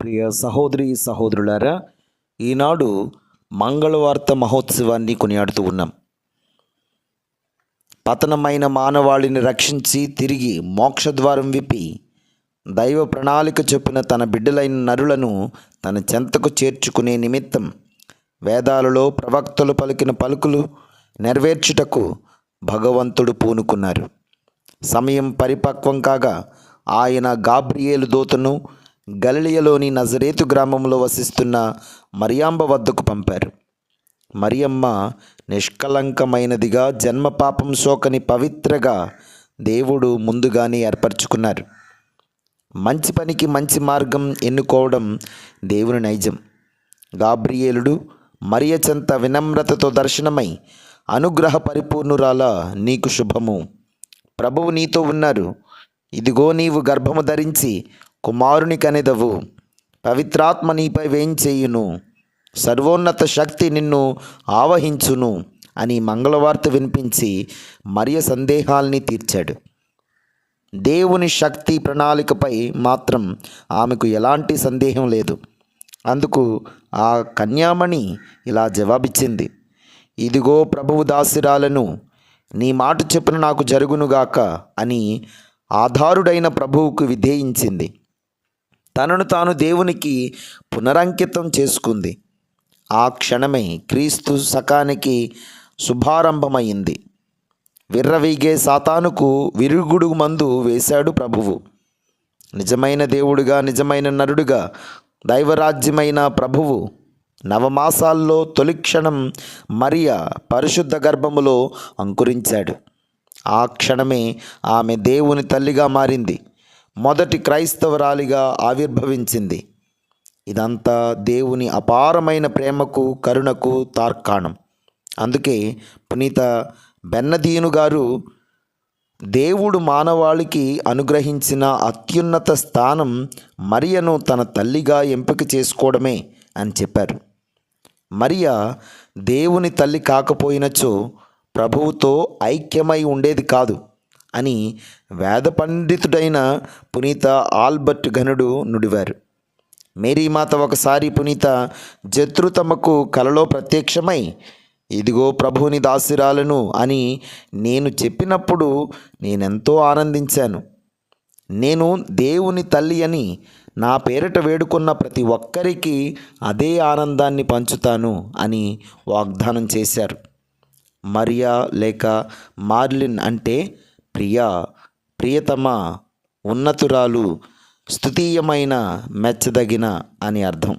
ప్రియ సహోదరి సహోదరులారా, ఈనాడు మంగళవార్త మహోత్సవాన్ని కొనియాడుతూ ఉన్నాం. పతనమైన మానవాళిని రక్షించి తిరిగి మోక్షద్వారం విప్పి దైవ ప్రణాళిక చొప్పున తన బిడ్డలైన నరులను తన చెంతకు చేర్చుకునే నిమిత్తం వేదాలలో ప్రవక్తలు పలికిన పలుకులు నెరవేర్చుటకు భగవంతుడు పూనుకున్నారు. సమయం పరిపక్వం కాగా ఆయన గాబ్రియేలు దూతను గలిలయలోని నజరేతు గ్రామంలో వసిస్తున్న మరియాంబ వద్దకు పంపారు. మరియమ్మ నిష్కలంకమైనదిగా, జన్మ పాపం సోకని పవిత్రగా దేవుడు ముందుగానే ఏర్పరచుకున్నారు. మంచి పనికి మంచి మార్గం ఎన్నుకోవడం దేవుని నైజం. గాబ్రియేలుడు మరియ చెంత వినమ్రతతో దర్శనమై, అనుగ్రహ పరిపూర్ణురాల, నీకు శుభము, ప్రభువు నీతో ఉన్నారు, ఇదిగో నీవు గర్భము ధరించి కుమారుని కనెదవు, పవిత్రాత్మ నీపై వేంచేయును, సర్వోన్నత శక్తి నిన్ను ఆవహించును అని మంగళవార్త వినిపించి మరియ సందేహాల్ని తీర్చాడు. దేవుని శక్తి ప్రణాళికపై మాత్రం ఆమెకు ఎలాంటి సందేహం లేదు. అందుకు ఆ కన్యామణి ఇలా జవాబిచ్చింది: ఇదిగో ప్రభువు దాసిరాలను, నీ మాట చెప్పున నాకు జరుగునుగాక అని ఆధారుడైన ప్రభువుకు విధేయించింది. తనను తాను దేవునికి పునరంకితం చేసుకుంది. ఆ క్షణమే క్రీస్తు శకానికి శుభారంభమైంది. విర్రవీగే సాతానుకు విరుగుడు మందు వేశాడు ప్రభువు. నిజమైన దేవుడుగా, నిజమైన నరుడుగా, దైవరాజ్యమైన ప్రభువు నవమాసాల్లో తొలి క్షణం మరియ పరిశుద్ధ గర్భములో అంకురించాడు. ఆ క్షణమే ఆమె దేవుని తల్లిగా మారింది, మొదటి క్రైస్తవరాలిగా ఆవిర్భవించింది. ఇదంతా దేవుని అపారమైన ప్రేమకు, కరుణకు తార్కాణం. అందుకే పునీత బెన్నదీను గారు దేవుడు మానవాళికి అనుగ్రహించిన అత్యున్నత స్థానం మరియను తన తల్లిగా ఎంపిక చేసుకోవడమే అని చెప్పారు. మరియ దేవుని తల్లి కాకపోయినచో ప్రభువుతో ఐక్యమై ఉండేది కాదు అని వేద పండితుడైన పునీత ఆల్బర్ట్ ఘనుడు నుడివారు. మేరీమాత ఒకసారి పునీత జత్రుతమ్మకు కలలో ప్రత్యక్షమై, ఇదిగో ప్రభువుని దాసిరాలను అని నేను చెప్పినప్పుడు నేనెంతో ఆనందించాను. నేను దేవుని తల్లి అని నా పేరిట వేడుకున్న ప్రతి ఒక్కరికి అదే ఆనందాన్ని పంచుతాను అని వాగ్దానం చేశారు. మరియా లేక మార్లిన్ అంటే ప్రియా, ప్రియతమ, ఉన్నతురాలు, స్తుతీయమైన, మెచ్చదగిన అని అర్థం.